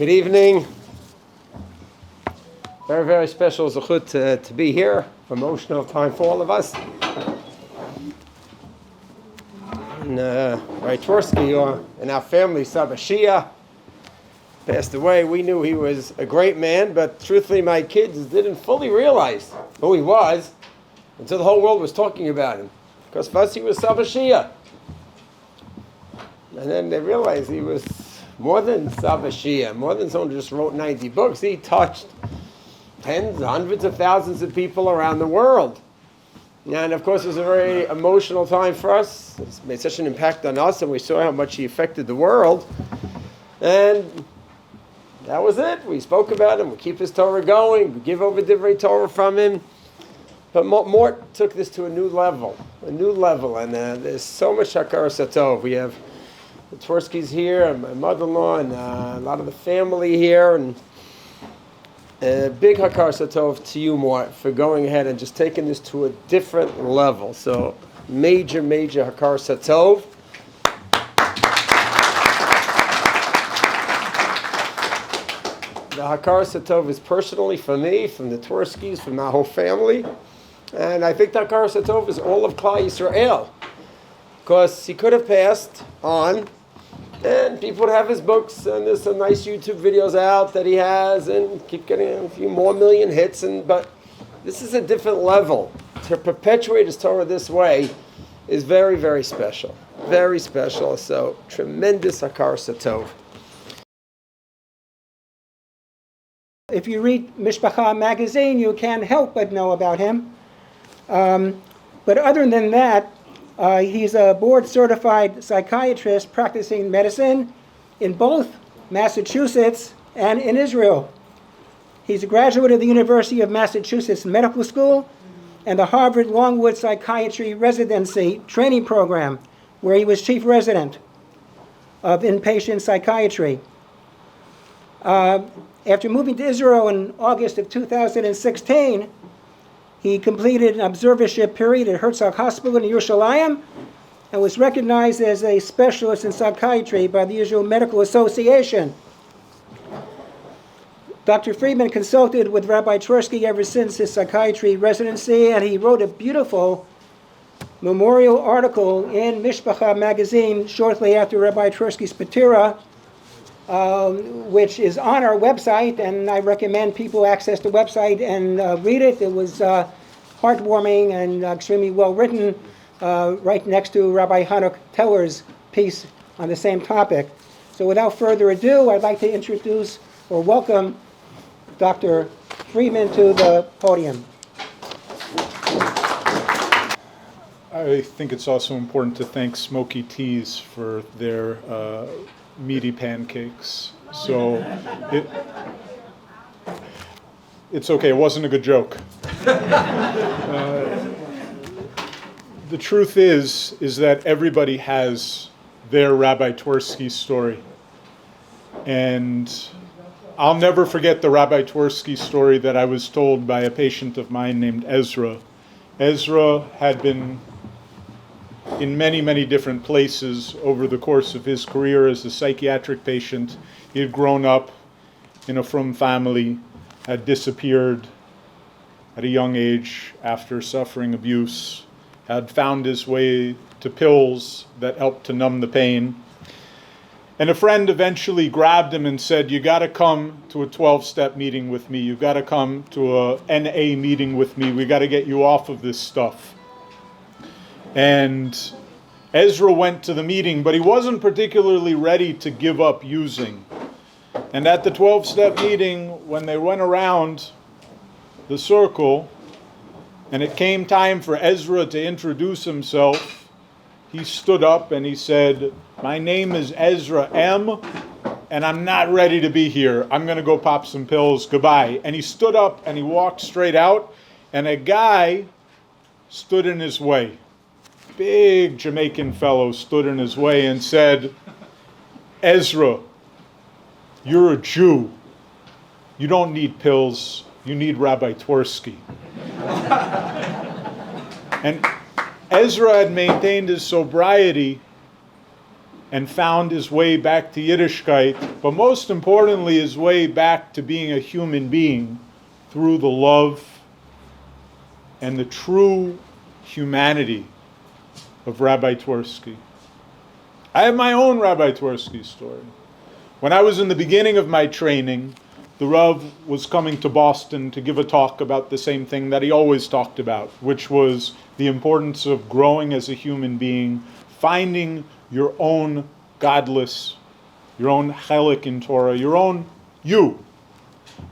Good evening. Very, very special zechut to be here. Emotional time for all of us. And Tversky, in our family, Saba Shia, passed away. We knew he was a great man, but truthfully, my kids didn't fully realize who he was until the whole world was talking about him. Because first he was Saba Shia. And then they realized he was more than Saba Shia, more than someone who just wrote 90 books. He touched tens, hundreds of thousands of people around the world. And of course, it was a very emotional time for us. It's made such an impact on us, and we saw how much he affected the world. And that was it. We spoke about him. We keep his Torah going. We give over Divrei Torah from him. But Mort took this to a new level. And there's so much Hakar Satov. We have the Tverskys here, and my mother-in-law, and a lot of the family here, and a big Hakar Satov to you, Mort, for going ahead and just taking this to a different level. So major Hakar Satov. The Hakar Satov is personally for me, from the Tverskys, from our whole family. And I think the Hakar Satov is all of Klal Yisrael. Because he could have passed on, and people would have his books, and there's some nice YouTube videos out that he has, and keep getting a few more million hits. But this is a different level. To perpetuate his Torah this way is very, very special. Very special. So tremendous Hakar Satov. If you read Mishpacha magazine, you can't help but know about him. But other than that, he's a board-certified psychiatrist practicing medicine in both Massachusetts and in Israel. He's a graduate of the University of Massachusetts Medical School and the Harvard Longwood Psychiatry Residency Training Program, where he was chief resident of inpatient psychiatry. After moving to Israel in August of 2016, he completed an observership period at Herzog Hospital in Yerushalayim and was recognized as a specialist in psychiatry by the Israel Medical Association. Dr. Friedman consulted with Rabbi Tversky ever since his psychiatry residency, and he wrote a beautiful memorial article in Mishpacha magazine shortly after Rabbi Tversky's Patira, which is on our website, and I recommend people access the website and read it. It was heartwarming and extremely well written, right next to Rabbi Hanuk Teller's piece on the same topic. So without further ado, I'd like to introduce or welcome Dr. Friedman to the podium. I think it's also important to thank Smoky Teas for their meaty pancakes. So it's okay, it wasn't a good joke. The truth is that everybody has their Rabbi Tversky story. And I'll never forget the Rabbi Tversky story that I was told by a patient of mine named Ezra. Ezra had been in many different places over the course of his career as a psychiatric patient. He had grown up in a frum family, had disappeared at a young age after suffering abuse, had found his way to pills that helped to numb the pain. And a friend eventually grabbed him and said, "You got to come to a 12-step meeting with me. You got to come to a NA meeting with me. We got to get you off of this stuff." And Ezra went to the meeting, but he wasn't particularly ready to give up using. And at the 12-step meeting, when they went around the circle, and it came time for Ezra to introduce himself, he stood up and he said, "My name is Ezra M., and I'm not ready to be here. I'm going to go pop some pills. Goodbye." And he stood up and he walked straight out, and a guy stood in his way. Big Jamaican fellow stood in his way and said, "Ezra, you're a Jew. You don't need pills. You need Rabbi Tversky." And Ezra had maintained his sobriety and found his way back to Yiddishkeit, but most importantly, his way back to being a human being through the love and the true humanity of Rabbi Twersky. I have my own Rabbi Twersky story. When I was in the beginning of my training, the Rav was coming to Boston to give a talk about the same thing that he always talked about, which was the importance of growing as a human being, finding your own godless, your own chelik in Torah, your own you.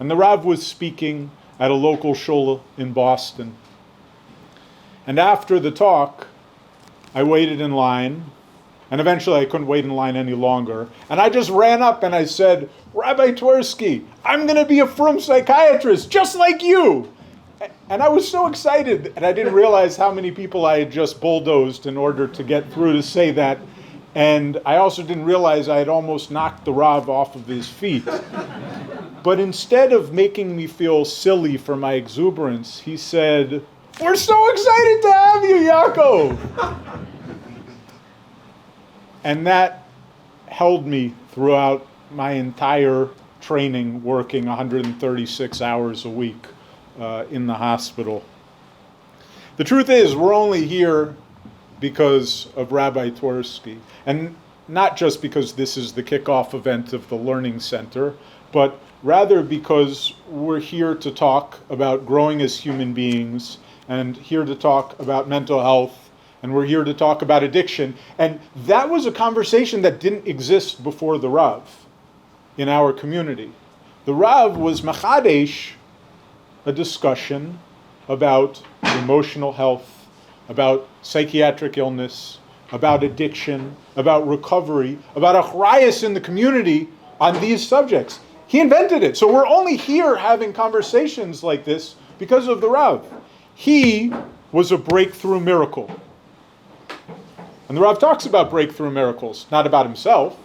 And the Rav was speaking at a local shul in Boston. And after the talk, I waited in line, and eventually I couldn't wait in line any longer. And I just ran up and I said, Rabbi Twersky, I'm going to be a frum psychiatrist, just like you. And I was so excited, and I didn't realize how many people I had just bulldozed in order to get through to say that. And I also didn't realize I had almost knocked the Rav off of his feet. But instead of making me feel silly for my exuberance, he said, we're so excited to have you, Yaakov. And that held me throughout my entire training, working 136 hours a week in the hospital. The truth is, we're only here because of Rabbi Twersky, and not just because this is the kickoff event of the Learning Center, but rather because we're here to talk about growing as human beings, and here to talk about mental health, and we're here to talk about addiction. And that was a conversation that didn't exist before the Rav in our community. The Rav was machadesh a discussion about emotional health, about psychiatric illness, about addiction, about recovery, about achrayus in the community on these subjects. He invented it. So we're only here having conversations like this because of the Rav. He was a breakthrough miracle. And the Rav talks about breakthrough miracles, not about himself,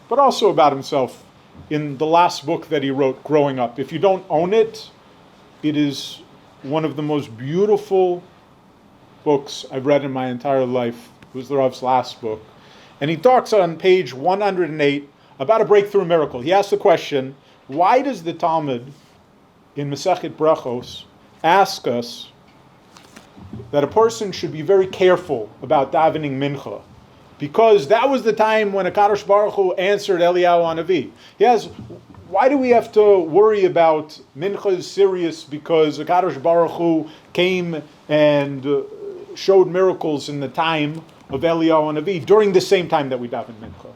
but also about himself in the last book that he wrote, Growing Up. If you don't own it, it is one of the most beautiful books I've read in my entire life. It was the Rav's last book. And he talks on page 108 about a breakthrough miracle. He asks the question, why does the Talmud in Masechet Brachos ask us that a person should be very careful about davening mincha? Because that was the time when HaKadosh Baruch Hu answered Eliyahu Hanavi. Why do we have to worry about mincha is serious because HaKadosh Baruch Hu came and showed miracles in the time of Eliyahu Hanavi during the same time that we daven mincha?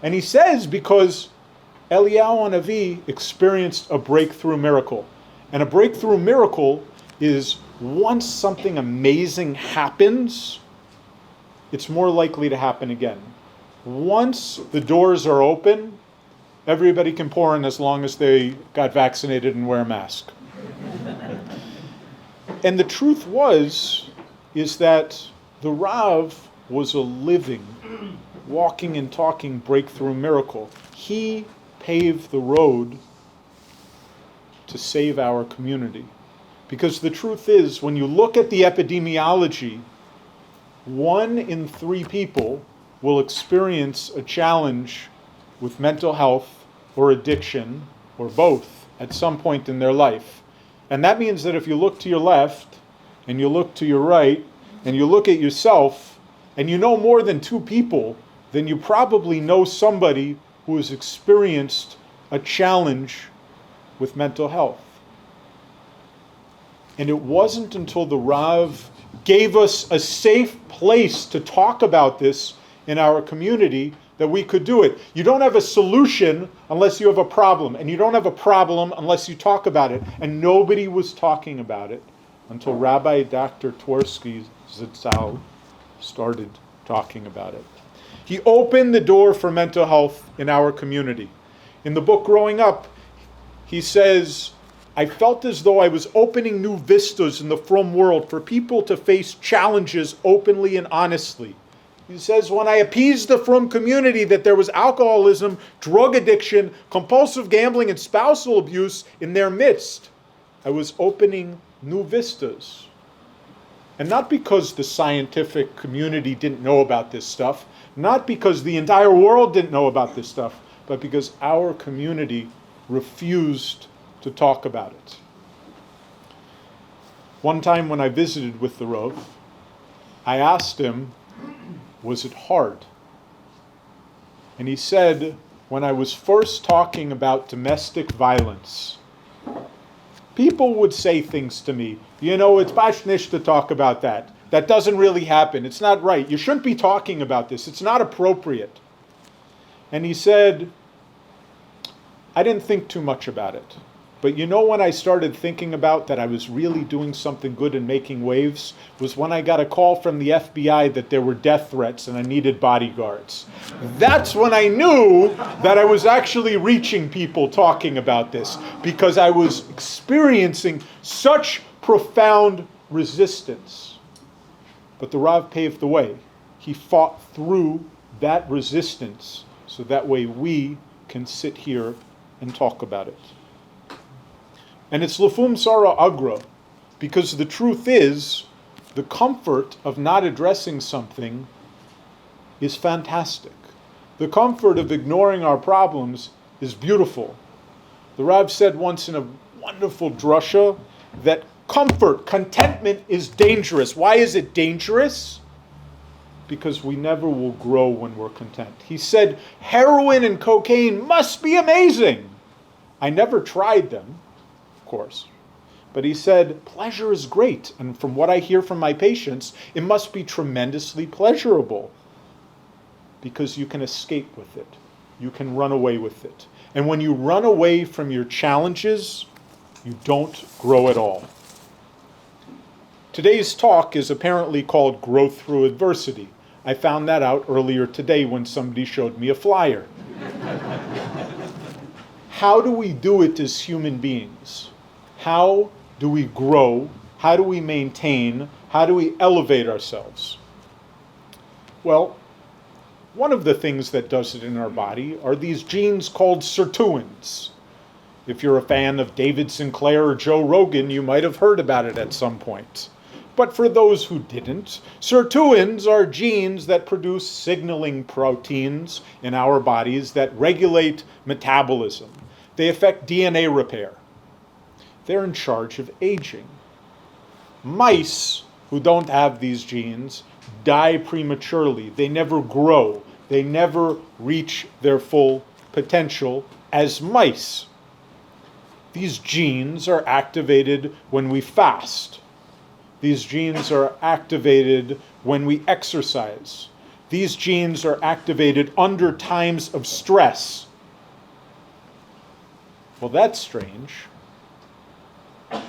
And he says because Eliyahu Hanavi experienced a breakthrough miracle. And a breakthrough miracle is once something amazing happens, it's more likely to happen again. Once the doors are open, everybody can pour in as long as they got vaccinated and wear a mask. And the truth is that the Rav was a living, walking and talking breakthrough miracle. He paved the road to save our community. Because the truth is, when you look at the epidemiology, 1 in 3 people will experience a challenge with mental health or addiction, or both, at some point in their life. And that means that if you look to your left, and you look to your right, and you look at yourself, and you know more than 2 people, then you probably know somebody who has experienced a challenge with mental health. And it wasn't until the Rav gave us a safe place to talk about this in our community that we could do it. You don't have a solution unless you have a problem, and you don't have a problem unless you talk about it. And nobody was talking about it until Rabbi Dr. Twersky Zitzal started talking about it. He opened the door for mental health in our community. In the book Growing Up, he says, I felt as though I was opening new vistas in the frum world for people to face challenges openly and honestly. He says, when I appeased the frum community that there was alcoholism, drug addiction, compulsive gambling, and spousal abuse in their midst, I was opening new vistas. And not because the scientific community didn't know about this stuff, not because the entire world didn't know about this stuff, but because our community refused to talk about it. One time when I visited with the Rav, I asked him, was it hard? And he said, when I was first talking about domestic violence, people would say things to me, you know, it's bashnish to talk about that. That doesn't really happen. It's not right. You shouldn't be talking about this. It's not appropriate. And he said, I didn't think too much about it. But you know when I started thinking about that I was really doing something good and making waves was when I got a call from the FBI that there were death threats and I needed bodyguards. That's when I knew that I was actually reaching people talking about this, because I was experiencing such profound resistance. But the Rav paved the way. He fought through that resistance so that way we can sit here and talk about it. And it's lefum sara agra, because the truth is, the comfort of not addressing something is fantastic. The comfort of ignoring our problems is beautiful. The Rav said once in a wonderful drasha that contentment is dangerous. Why is it dangerous? Because we never will grow when we're content. He said, heroin and cocaine must be amazing. I never tried them, of course. But he said, pleasure is great. And from what I hear from my patients, it must be tremendously pleasurable. Because you can escape with it. You can run away with it. And when you run away from your challenges, you don't grow at all. Today's talk is apparently called Growth Through Adversity. I found that out earlier today when somebody showed me a flyer. How do we do it as human beings? How do we grow? How do we maintain? How do we elevate ourselves? Well, one of the things that does it in our body are these genes called sirtuins. If you're a fan of David Sinclair or Joe Rogan, you might have heard about it at some point. But for those who didn't, sirtuins are genes that produce signaling proteins in our bodies that regulate metabolism. They affect DNA repair. They're in charge of aging. Mice who don't have these genes die prematurely. They never grow. They never reach their full potential as mice. These genes are activated when we fast. These genes are activated when we exercise. These genes are activated under times of stress. Well, that's strange.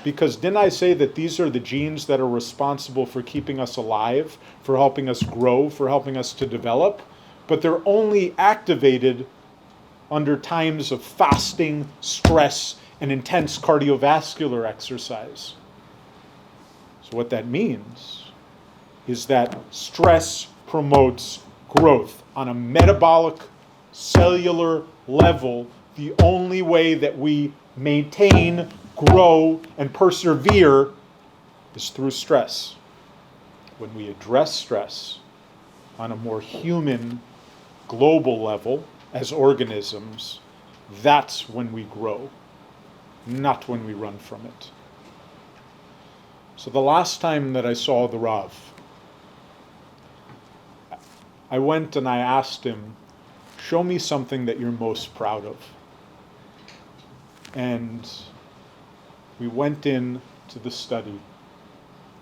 Because didn't I say that these are the genes that are responsible for keeping us alive, for helping us grow, for helping us to develop? But they're only activated under times of fasting, stress, and intense cardiovascular exercise. So what that means is that stress promotes growth on a metabolic, cellular level. The only way that we maintain, grow, and persevere is through stress. When we address stress on a more human, global level as organisms, that's when we grow, not when we run from it. So the last time that I saw the Rav, I went and I asked him, show me something that you're most proud of. And we went in to the study,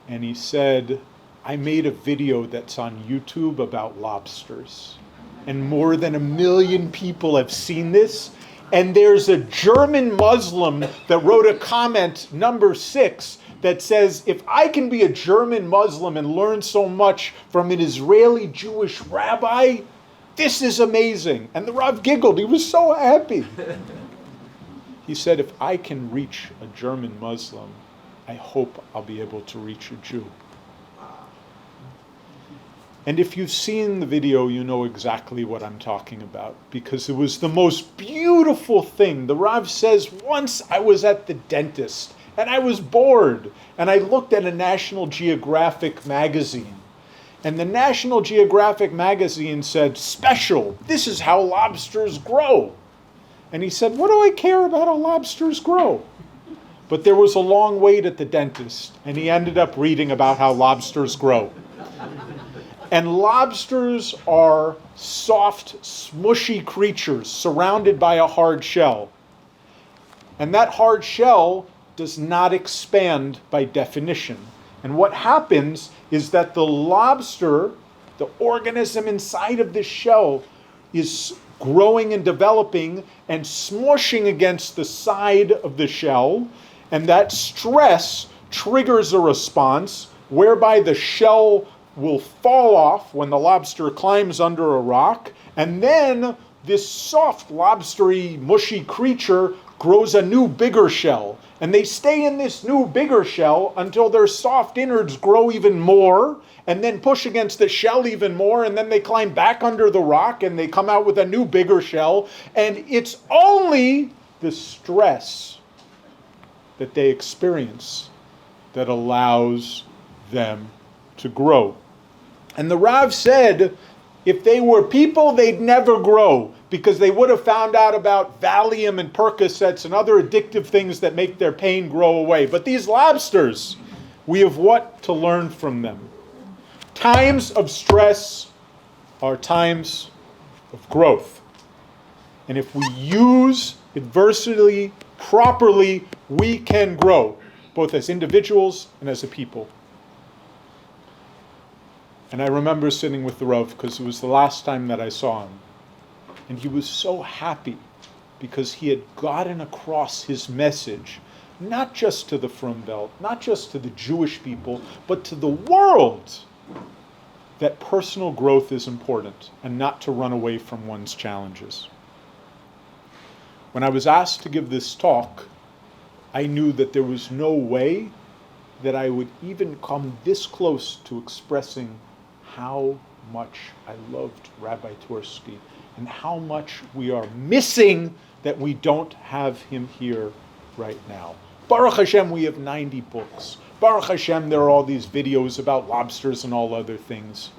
and he said, I made a video that's on YouTube about lobsters. And more than 1 million people have seen this. And there's a German Muslim that wrote a comment, number 6, that says, if I can be a German Muslim and learn so much from an Israeli Jewish rabbi, this is amazing. And the Rav giggled. He was so happy. He said, if I can reach a German Muslim, I hope I'll be able to reach a Jew. And if you've seen the video, you know exactly what I'm talking about, because it was the most beautiful thing. The Rav says, once I was at the dentist, And I was bored. And I looked at a National Geographic magazine. And the National Geographic magazine said, "Special, this is how lobsters grow." And he said, "What do I care about how lobsters grow?" But there was a long wait at the dentist, and he ended up reading about how lobsters grow. And lobsters are soft, smushy creatures surrounded by a hard shell. And that hard shell does not expand by definition. And what happens is that the lobster, the organism inside of this shell, is growing and developing and smushing against the side of the shell. And that stress triggers a response whereby the shell will fall off when the lobster climbs under a rock. And then this soft, lobstery, mushy creature grows a new, bigger shell. And they stay in this new, bigger shell until their soft innards grow even more and then push against the shell even more. And then they climb back under the rock and they come out with a new, bigger shell. And it's only the stress that they experience that allows them to grow. And the Rav said, if they were people, they'd never grow, because they would have found out about Valium and Percocets and other addictive things that make their pain grow away. But these lobsters, we have what to learn from them. Times of stress are times of growth. And if we use adversity properly, we can grow, both as individuals and as a people. And I remember sitting with the Rav, because it was the last time that I saw him. And he was so happy because he had gotten across his message, not just to the Frum Belt, not just to the Jewish people, but to the world, that personal growth is important and not to run away from one's challenges. When I was asked to give this talk, I knew that there was no way that I would even come this close to expressing how much I loved Rabbi Twersky and how much we are missing that we don't have him here right now. Baruch Hashem, we have 90 books. Baruch Hashem, there are all these videos about lobsters and all other things.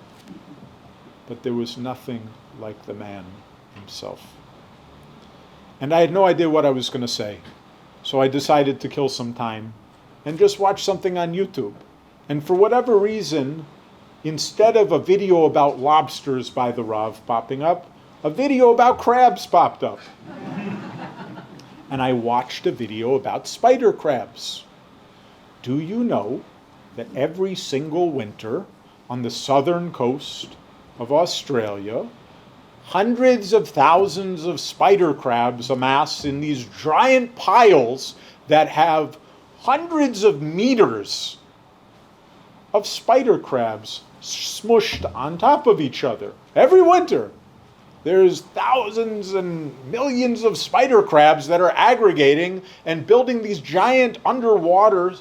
But there was nothing like the man himself. And I had no idea what I was going to say. So I decided to kill some time and just watch something on YouTube. And for whatever reason, instead of a video about lobsters by the Rav popping up, a video about crabs popped up. And I watched a video about spider crabs. Do you know that every single winter on the southern coast of Australia, hundreds of thousands of spider crabs amass in these giant piles that have hundreds of meters of spider crabs smushed on top of each other every winter? There's thousands and millions of spider crabs that are aggregating and building these giant underwater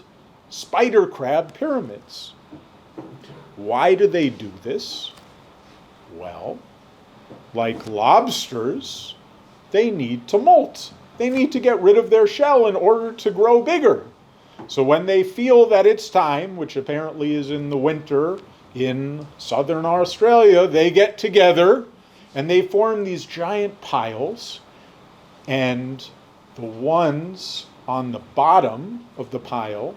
spider crab pyramids. Why do they do this? Well, like lobsters, they need to molt. They need to get rid of their shell in order to grow bigger. So when they feel that it's time, which apparently is in the winter in southern Australia, they get together and they form these giant piles, and the ones on the bottom of the pile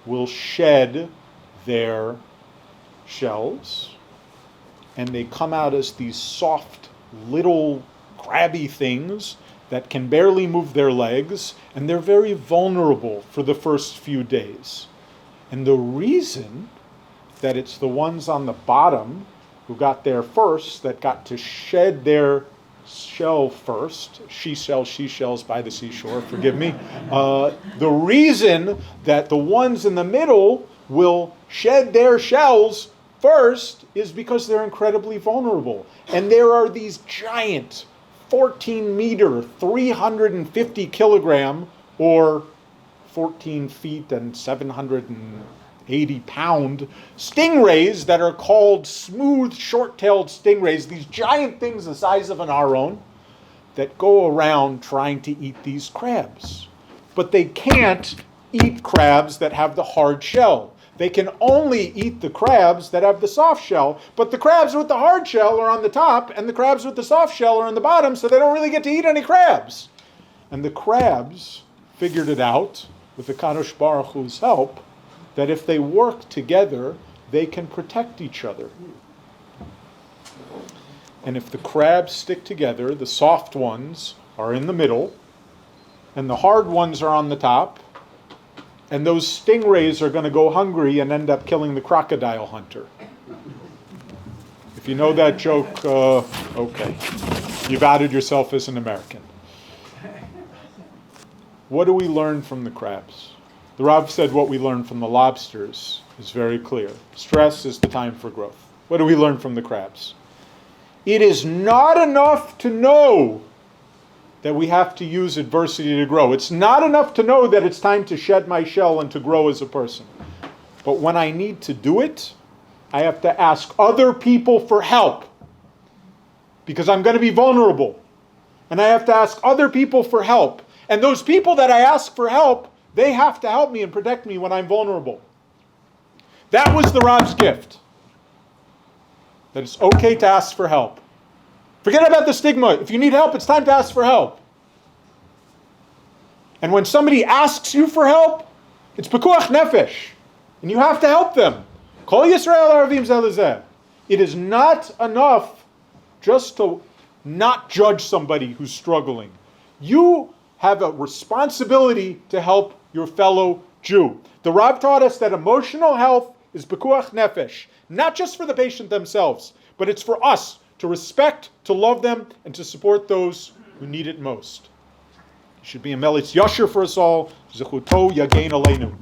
will shed their shells, and they come out as these soft little crabby things that can barely move their legs, and they're very vulnerable for the first few days. And the reason that it's the ones on the bottom who got there first that got to shed their shell first, she-shells by the seashore, forgive me. The reason that the ones in the middle will shed their shells first is because they're incredibly vulnerable. And there are these giant 14-meter, 350 kilogram, or 14 feet and 780-pound stingrays that are called smooth, short-tailed stingrays, these giant things the size of an aron that go around trying to eat these crabs. But they can't eat crabs that have the hard shell. They can only eat the crabs that have the soft shell, but the crabs with the hard shell are on the top, and the crabs with the soft shell are on the bottom, so they don't really get to eat any crabs. And the crabs figured it out, with the Kadosh Baruch Hu's help, that if they work together, they can protect each other. And if the crabs stick together, the soft ones are in the middle, and the hard ones are on the top, and those stingrays are going to go hungry and end up killing the crocodile hunter. If you know that joke, okay. You've outed yourself as an American. What do we learn from the crabs? The Rav said what we learn from the lobsters is very clear. Stress is the time for growth. What do we learn from the crabs? It is not enough to know that we have to use adversity to grow. It's not enough to know that it's time to shed my shell and to grow as a person. But when I need to do it, I have to ask other people for help, because I'm going to be vulnerable. And I have to ask other people for help. And those people that I ask for help, they have to help me and protect me when I'm vulnerable. That was the Rav's gift. That it's okay to ask for help. Forget about the stigma. If you need help, it's time to ask for help. And when somebody asks you for help, it's pekuach nefesh. And you have to help them. Kol Yisrael Aravim Zelazeh. It is not enough just to not judge somebody who's struggling. You have a responsibility to help your fellow Jew. The Rav taught us that emotional health is pekuach nefesh. Not just for the patient themselves, but it's for us to respect, to love them, and to support those who need it most. It should be a melitz yasher for us all. Zechuto yagein aleinu.